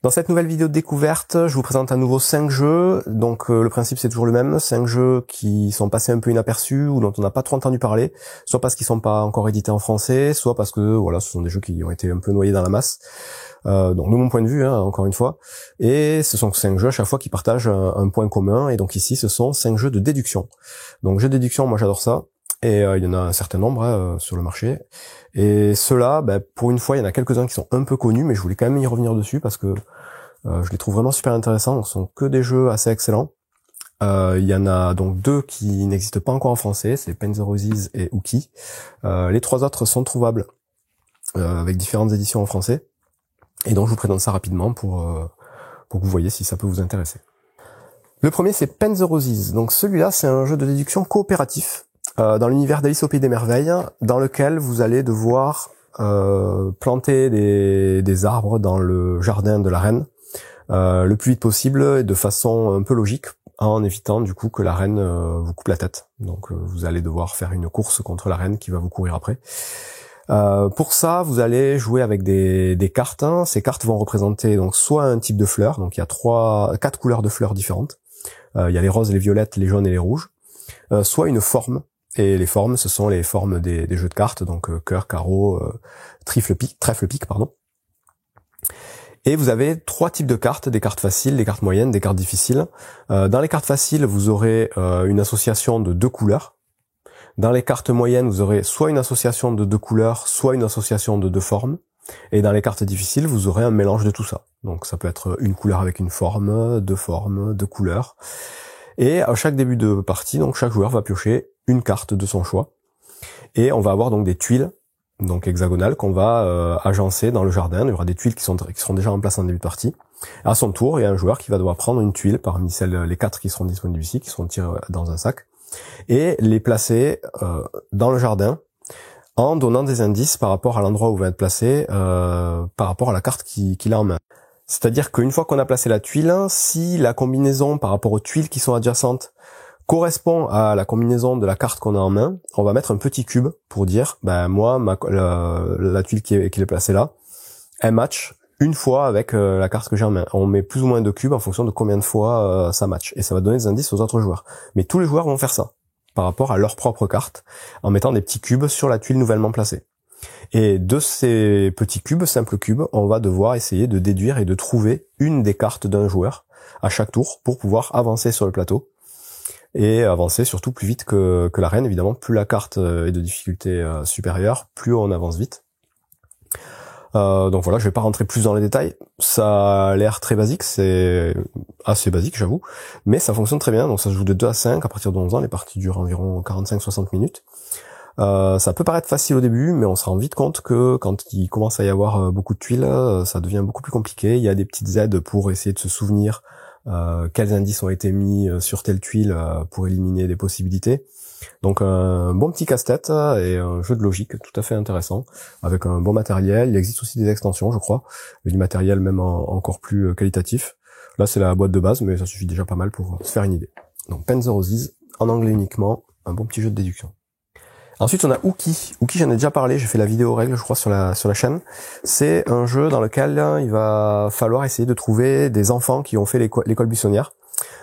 Dans cette nouvelle vidéo de découverte, je vous présente à nouveau 5 jeux. Donc le principe c'est toujours le même, 5 jeux qui sont passés un peu inaperçus ou dont on n'a pas trop entendu parler, soit parce qu'ils sont pas encore édités en français, soit parce que voilà, ce sont des jeux qui ont été un peu noyés dans la masse. Donc de mon point de vue, encore une fois. Et ce sont 5 jeux à chaque fois qui partagent un point commun. Et donc ici, ce sont 5 jeux de déduction. Donc jeux de déduction, moi j'adore ça. Et il y en a un certain nombre sur le marché. Et ceux-là, pour une fois, il y en a quelques-uns qui sont un peu connus, mais je voulais quand même y revenir dessus parce que je les trouve vraiment super intéressants. Donc, ce sont que des jeux assez excellents. Il y en a donc 2 qui n'existent pas encore en français, c'est Paint the Roses et Ookie. Les 3 autres sont trouvables avec différentes éditions en français. Et donc je vous présente ça rapidement pour que vous voyez si ça peut vous intéresser. Le premier c'est Paint the Roses. Donc celui-là c'est un jeu de déduction coopératif dans l'univers d'Alice au Pays des Merveilles, dans lequel vous allez devoir planter des arbres dans le jardin de la reine le plus vite possible et de façon un peu logique, en évitant du coup que la reine vous coupe la tête. Donc vous allez devoir faire une course contre la reine qui va vous courir après. Pour ça, vous allez jouer avec des cartes. Ces cartes vont représenter donc soit un type de fleur, donc il y a 4 couleurs de fleurs différentes. Il y a les roses, les violettes, les jaunes et les rouges. Soit une forme. Et les formes, ce sont les formes des jeux de cartes, donc cœur, carreau, trèfle, pique, pardon. Et vous avez 3 types de cartes, des cartes faciles, des cartes moyennes, des cartes difficiles. Dans les cartes faciles, vous aurez une association de 2 couleurs. Dans les cartes moyennes, vous aurez soit une association de 2 couleurs, soit une association de 2 formes. Et dans les cartes difficiles, vous aurez un mélange de tout ça. Donc ça peut être une couleur avec une forme, 2 couleurs. Et à chaque début de partie, donc chaque joueur va piocher une carte de son choix. Et on va avoir donc des tuiles, donc hexagonales, qu'on va agencer dans le jardin. Il y aura des tuiles qui seront déjà en place en début de partie. À son tour, il y a un joueur qui va devoir prendre une tuile parmi les 4 qui seront disponibles ici, qui seront tirées dans un sac, et les placer dans le jardin en donnant des indices par rapport à l'endroit où va être placé, par rapport à la carte qu'il a en main. C'est-à-dire qu'une fois qu'on a placé la tuile, si la combinaison par rapport aux tuiles qui sont adjacentes correspond à la combinaison de la carte qu'on a en main, on va mettre un petit cube pour dire, moi, la tuile qui est placée là, elle match une fois avec la carte que j'ai en main. On met plus ou moins de cubes en fonction de combien de fois ça match. Et ça va donner des indices aux autres joueurs. Mais tous les joueurs vont faire ça, par rapport à leur propre carte, en mettant des petits cubes sur la tuile nouvellement placée. Et de ces petits cubes, simples cubes, on va devoir essayer de déduire et de trouver une des cartes d'un joueur à chaque tour pour pouvoir avancer sur le plateau. Et avancer surtout plus vite que la reine, évidemment. Plus la carte est de difficulté supérieure, plus on avance vite. Donc voilà, je vais pas rentrer plus dans les détails. Ça a l'air très basique, c'est assez basique, j'avoue. Mais ça fonctionne très bien, donc ça se joue de 2 à 5 à partir de 11 ans. Les parties durent environ 45-60 minutes. Ça peut paraître facile au début, mais on se rend vite compte que quand il commence à y avoir beaucoup de tuiles, ça devient beaucoup plus compliqué. Il y a des petites aides pour essayer de se souvenir quels indices ont été mis sur telle tuile pour éliminer des possibilités. Donc un bon petit casse-tête et un jeu de logique tout à fait intéressant, avec un bon matériel. Il existe aussi des extensions, je crois, et du matériel même encore plus qualitatif. Là c'est la boîte de base, mais ça suffit déjà pas mal pour se faire une idée. Donc Paint the Roses, en anglais uniquement, un bon petit jeu de déduction. Ensuite, on a Ookie. Ookie, j'en ai déjà parlé, j'ai fait la vidéo règle, je crois, sur la chaîne. C'est un jeu dans lequel il va falloir essayer de trouver des enfants qui ont fait l'école buissonnière.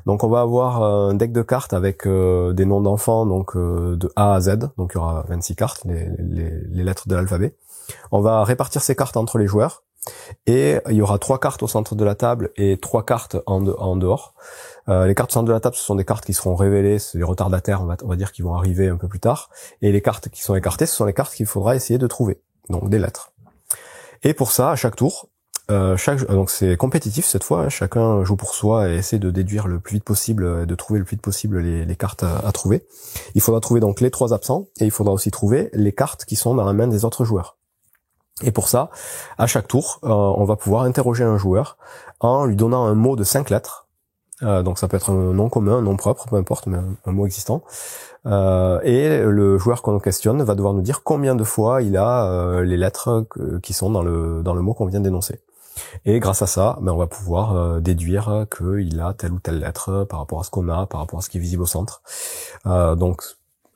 Donc, on va avoir un deck de cartes avec des noms d'enfants, donc de A à Z. Donc, il y aura 26 cartes, les lettres de l'alphabet. On va répartir ces cartes entre les joueurs. Et il y aura 3 cartes au centre de la table et 3 cartes en dehors. Les cartes au centre de la table, ce sont des cartes qui seront révélées, c'est les retardataires, on va dire, qui vont arriver un peu plus tard. Et les cartes qui sont écartées, ce sont les cartes qu'il faudra essayer de trouver, donc des lettres. Et pour ça, à chaque tour, donc c'est compétitif cette fois, chacun joue pour soi et essaie de déduire le plus vite possible, de trouver le plus vite possible les cartes à trouver. Il faudra trouver donc les 3 absents, et il faudra aussi trouver les cartes qui sont dans la main des autres joueurs. Et pour ça, à chaque tour, on va pouvoir interroger un joueur en lui donnant un mot de 5 lettres. Donc ça peut être un nom commun, un nom propre, peu importe, mais un mot existant. Et le joueur qu'on questionne va devoir nous dire combien de fois il a les lettres qui sont dans le mot qu'on vient d'énoncer. Et grâce à ça, on va pouvoir déduire qu'il a telle ou telle lettre par rapport à ce qu'on a, par rapport à ce qui est visible au centre. Donc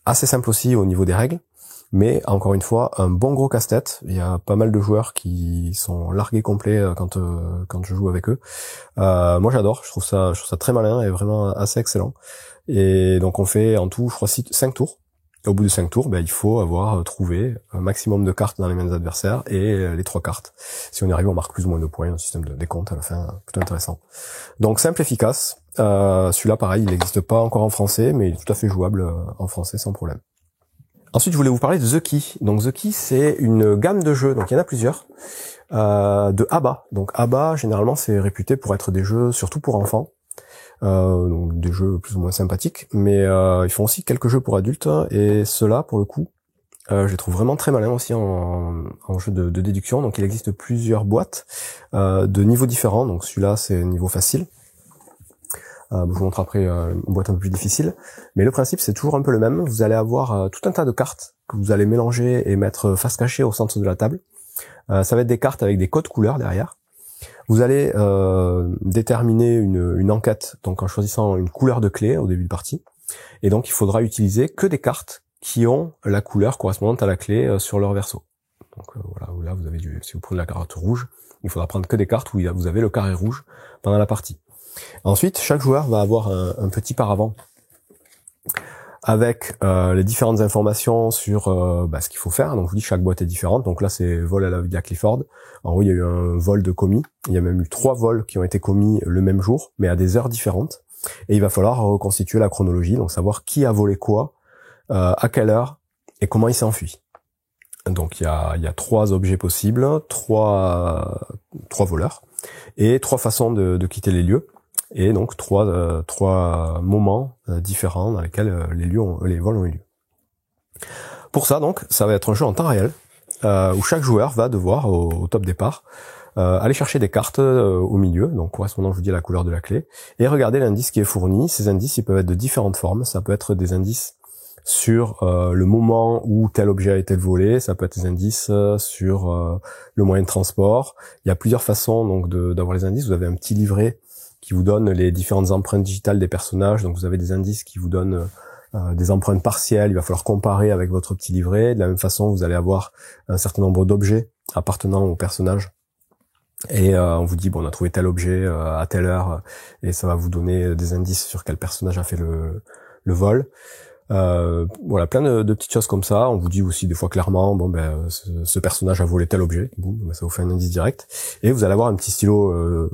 assez simple aussi au niveau des règles. Mais encore une fois, un bon gros casse-tête. Il y a pas mal de joueurs qui sont largués complets quand je joue avec eux. Moi j'adore, je trouve ça très malin et vraiment assez excellent. Et donc on fait en tout, je crois, 5 tours. Et au bout de 5 tours, il faut avoir trouvé un maximum de cartes dans les mains des adversaires et les 3 cartes. Si on y arrive, on marque plus ou moins de points, un système de décompte à la fin, plutôt intéressant. Donc simple, efficace. Celui-là, pareil, il n'existe pas encore en français, mais il est tout à fait jouable en français sans problème. Ensuite, je voulais vous parler de The Key. Donc The Key, c'est une gamme de jeux, donc il y en a plusieurs, de ABBA. Donc ABBA, généralement, c'est réputé pour être des jeux surtout pour enfants. Donc des jeux plus ou moins sympathiques, mais ils font aussi quelques jeux pour adultes, et ceux-là, pour le coup, je les trouve vraiment très malins aussi en jeu de déduction. Donc il existe plusieurs boîtes de niveaux différents. Donc celui-là, c'est niveau facile. Je vous montre après une boîte un peu plus difficile. Mais le principe, c'est toujours un peu le même. Vous allez avoir tout un tas de cartes que vous allez mélanger et mettre face cachée au centre de la table. Ça va être des cartes avec des codes couleurs derrière. Vous allez déterminer une enquête, donc en choisissant une couleur de clé au début de partie. Et donc, il faudra utiliser que des cartes qui ont la couleur correspondante à la clé sur leur verso. Donc voilà, là vous avez si vous prenez la carte rouge, il faudra prendre que des cartes où vous avez le carré rouge pendant la partie. Ensuite, chaque joueur va avoir un petit paravent avec les différentes informations sur ce qu'il faut faire. Donc je vous dis, chaque boîte est différente. Donc là, c'est vol à la Villa Clifford. En gros, il y a eu un vol de commis. Il y a même eu 3 vols qui ont été commis le même jour, mais à des heures différentes. Et il va falloir reconstituer la chronologie, donc savoir qui a volé quoi, à quelle heure et comment il s'est enfui. Donc il y a 3 objets possibles, 3 voleurs et 3 façons de quitter les lieux. Et donc 3 moments différents dans lesquels les vols ont eu lieu. Pour ça, donc, ça va être un jeu en temps réel, où chaque joueur va devoir, au top départ, aller chercher des cartes au milieu, donc correspondant, je vous dis, à la couleur de la clé, et regarder l'indice qui est fourni. Ces indices, ils peuvent être de différentes formes. Ça peut être des indices sur le moment où tel objet a été volé, ça peut être des indices sur le moyen de transport. Il y a plusieurs façons donc d'avoir les indices. Vous avez un petit livret qui vous donne les différentes empreintes digitales des personnages. Donc vous avez des indices qui vous donnent des empreintes partielles. Il va falloir comparer avec votre petit livret. De la même façon, vous allez avoir un certain nombre d'objets appartenant au personnage. Et on vous dit, on a trouvé tel objet à telle heure, et ça va vous donner des indices sur quel personnage a fait le vol. Voilà, plein de petites choses comme ça. On vous dit aussi des fois clairement, ce personnage a volé tel objet. Boum, ça vous fait un indice direct. Et vous allez avoir un petit stylo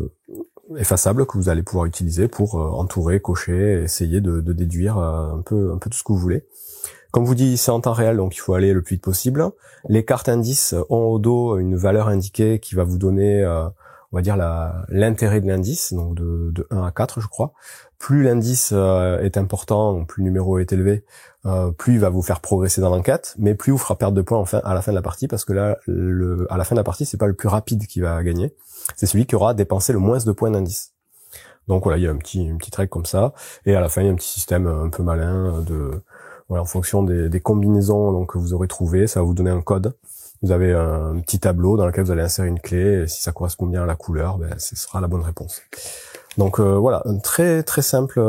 effaçable que vous allez pouvoir utiliser pour entourer, cocher, essayer de déduire un peu tout ce que vous voulez. Comme vous dit, c'est en temps réel, donc il faut aller le plus vite possible. Les cartes indices ont au dos une valeur indiquée qui va vous donner, on va dire, l'intérêt de l'indice, donc de 1 à 4, je crois. Plus l'indice est important, donc plus le numéro est élevé, plus il va vous faire progresser dans l'enquête, mais plus il vous fera perdre de points à la fin de la partie, parce que là, à la fin de la partie, c'est pas le plus rapide qui va gagner, c'est celui qui aura dépensé le moins de points d'indice. Donc voilà, il y a une petite règle comme ça, et à la fin, il y a un petit système un peu malin en fonction des combinaisons donc, que vous aurez trouvées, ça va vous donner un code. Vous avez un petit tableau dans lequel vous allez insérer une clé, et si ça correspond bien à la couleur, ce sera la bonne réponse. Donc voilà, un très très simple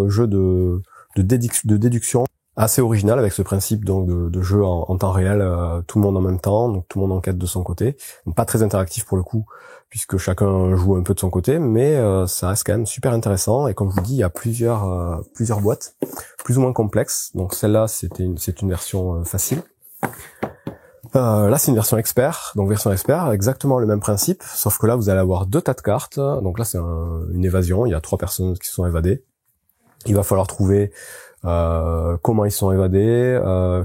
jeu de déduction, assez original avec ce principe donc de jeu en temps réel, tout le monde en même temps, donc tout le monde enquête de son côté. Donc, pas très interactif pour le coup, puisque chacun joue un peu de son côté, mais ça reste quand même super intéressant. Et comme je vous dis, il y a plusieurs boîtes, plus ou moins complexes. Donc celle-là, c'est une version facile. Là, c'est une version expert. Donc version expert, exactement le même principe, sauf que là, vous allez avoir 2 tas de cartes. Donc là, c'est une évasion. Il y a 3 personnes qui se sont évadées. Il va falloir trouver comment ils sont évadés,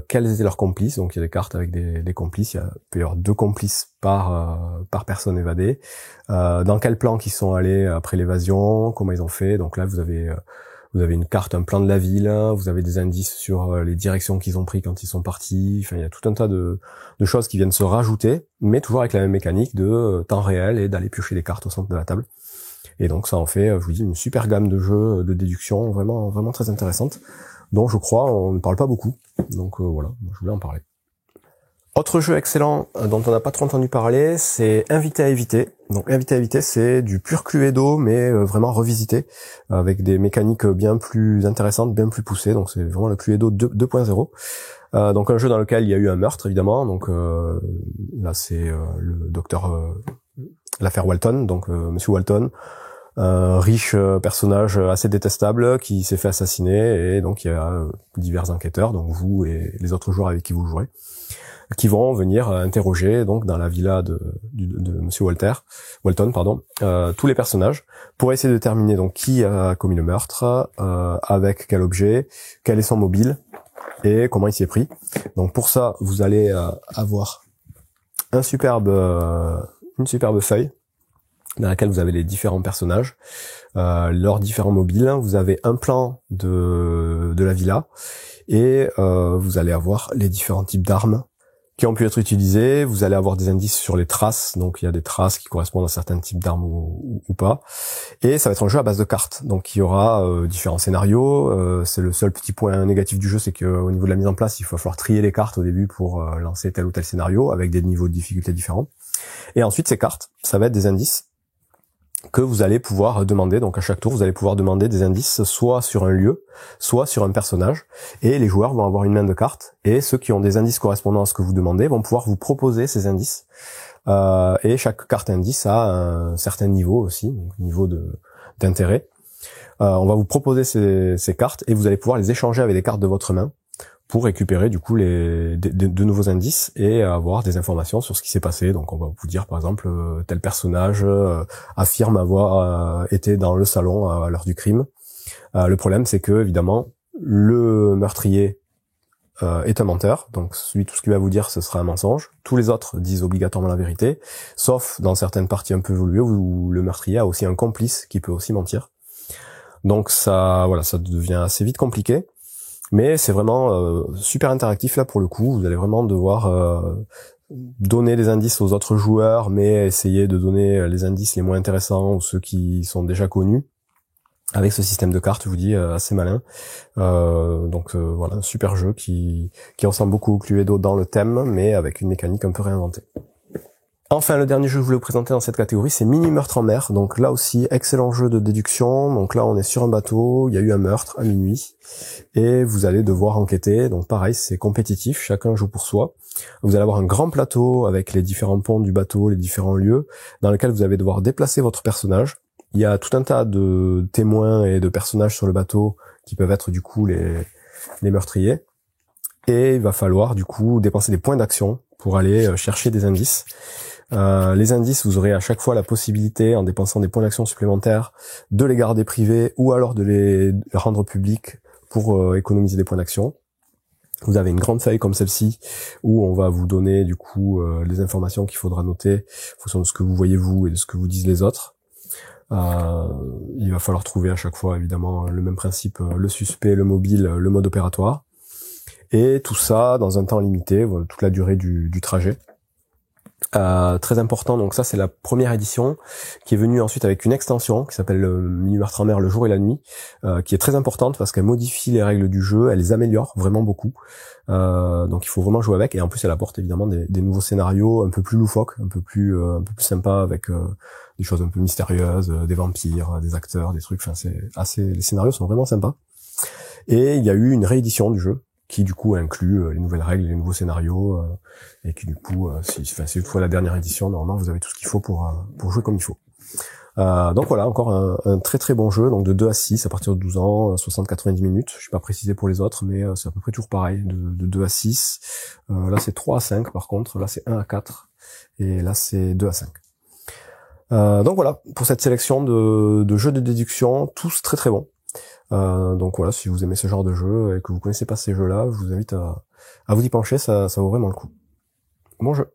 quels étaient leurs complices. Donc il y a des cartes avec des complices. Il peut y avoir 2 complices par personne évadée. Dans quel plan qu'ils sont allés après l'évasion, comment ils ont fait. Donc là, vous avez une carte, un plan de la ville, vous avez des indices sur les directions qu'ils ont pris quand ils sont partis. Enfin, il y a tout un tas de choses qui viennent se rajouter, mais toujours avec la même mécanique de temps réel et d'aller piocher les cartes au centre de la table. Et donc ça en fait, je vous dis, une super gamme de jeux de déduction, vraiment vraiment très intéressante, dont je crois on ne parle pas beaucoup. Donc voilà, je voulais en parler. Autre jeu excellent dont on n'a pas trop entendu parler, c'est Invité à éviter. Donc Invité à éviter, c'est du pur Cluedo, mais vraiment revisité, avec des mécaniques bien plus intéressantes, bien plus poussées. Donc c'est vraiment le Cluedo 2.0. Donc un jeu dans lequel il y a eu un meurtre, évidemment. Donc là, c'est le docteur, l'affaire Walton, donc Monsieur Walton, un riche personnage assez détestable qui s'est fait assassiner, et donc il y a divers enquêteurs, donc vous et les autres joueurs avec qui vous jouerez, qui vont venir interroger donc dans la villa de Monsieur Walton, tous les personnages pour essayer de déterminer donc qui a commis le meurtre, avec quel objet, quel est son mobile et comment il s'y est pris. Donc pour ça, vous allez avoir une superbe feuille dans laquelle vous avez les différents personnages, leurs différents mobiles. Vous avez un plan de la villa et vous allez avoir les différents types d'armes qui ont pu être utilisés. Vous allez avoir des indices sur les traces, donc il y a des traces qui correspondent à certains types d'armes ou pas. Et ça va être un jeu à base de cartes, donc il y aura différents scénarios. C'est le seul petit point négatif du jeu, c'est qu'au niveau de la mise en place, il va falloir trier les cartes au début pour lancer tel ou tel scénario, avec des niveaux de difficulté différents. Et ensuite, ces cartes, ça va être des indices que vous allez pouvoir demander. Donc à chaque tour, vous allez pouvoir demander des indices soit sur un lieu, soit sur un personnage, et les joueurs vont avoir une main de cartes, et ceux qui ont des indices correspondant à ce que vous demandez vont pouvoir vous proposer ces indices, et chaque carte indice a un certain niveau aussi, donc niveau d'intérêt. On va vous proposer ces cartes, et vous allez pouvoir les échanger avec les cartes de votre main pour récupérer du coup de nouveaux indices et avoir des informations sur ce qui s'est passé. Donc on va vous dire par exemple tel personnage affirme avoir été dans le salon à l'heure du crime. Le problème, c'est que évidemment le meurtrier est un menteur, donc tout ce qu'il va vous dire ce sera un mensonge. Tous les autres disent obligatoirement la vérité, sauf dans certaines parties un peu évoluées où le meurtrier a aussi un complice qui peut aussi mentir. Donc ça devient assez vite compliqué. Mais c'est vraiment super interactif là pour le coup. Vous allez vraiment devoir donner des indices aux autres joueurs, mais essayer de donner les indices les moins intéressants ou ceux qui sont déjà connus. Avec ce système de cartes, je vous dis, assez malin. Donc voilà, un super jeu qui ressemble beaucoup au Cluedo dans le thème, mais avec une mécanique un peu réinventée. Enfin, le dernier jeu que je voulais vous présenter dans cette catégorie, c'est Mini Meurtre en mer. Donc là aussi, excellent jeu de déduction. Donc là, on est sur un bateau, il y a eu un meurtre à minuit, et vous allez devoir enquêter. Donc pareil, c'est compétitif, chacun joue pour soi. Vous allez avoir un grand plateau avec les différents ponts du bateau, les différents lieux, dans lesquels vous allez devoir déplacer votre personnage. Il y a tout un tas de témoins et de personnages sur le bateau qui peuvent être du coup les meurtriers. Et il va falloir du coup dépenser des points d'action pour aller chercher des indices. Les indices, vous aurez à chaque fois la possibilité, en dépensant des points d'action supplémentaires, de les garder privés ou alors de les rendre publics pour économiser des points d'action. Vous avez une grande feuille comme celle-ci où on va vous donner du coup les informations qu'il faudra noter en fonction de ce que vous voyez vous et de ce que vous disent les autres. Il va falloir trouver à chaque fois évidemment le même principe, le suspect, le mobile, le mode opératoire. Et tout ça dans un temps limité, toute la durée du trajet. Très important, donc ça c'est la première édition qui est venue ensuite avec une extension qui s'appelle Mini Meurtre en mer le jour et la nuit, qui est très importante parce qu'elle modifie les règles du jeu, elle les améliore vraiment beaucoup, donc il faut vraiment jouer avec, et en plus elle apporte évidemment des nouveaux scénarios un peu plus loufoques, un peu plus sympas, avec des choses un peu mystérieuses, des vampires, des acteurs, des trucs, enfin les scénarios sont vraiment sympas. Et il y a eu une réédition du jeu qui du coup inclut les nouvelles règles, les nouveaux scénarios, et qui du coup, c'est toutefois la dernière édition, normalement vous avez tout ce qu'il faut pour jouer comme il faut. Donc voilà, encore un très très bon jeu, donc de 2 à 6 à partir de 12 ans, 60-90 minutes, je suis pas précisé pour les autres, mais c'est à peu près toujours pareil, de 2 à 6, là c'est 3 à 5 par contre, là c'est 1 à 4, et là c'est 2 à 5. Donc voilà, pour cette sélection de jeux de déduction, tous très très bons. Donc voilà, si vous aimez ce genre de jeu et que vous connaissez pas ces jeux-là, je vous invite à vous y pencher, ça vaut vraiment le coup. Bon jeu.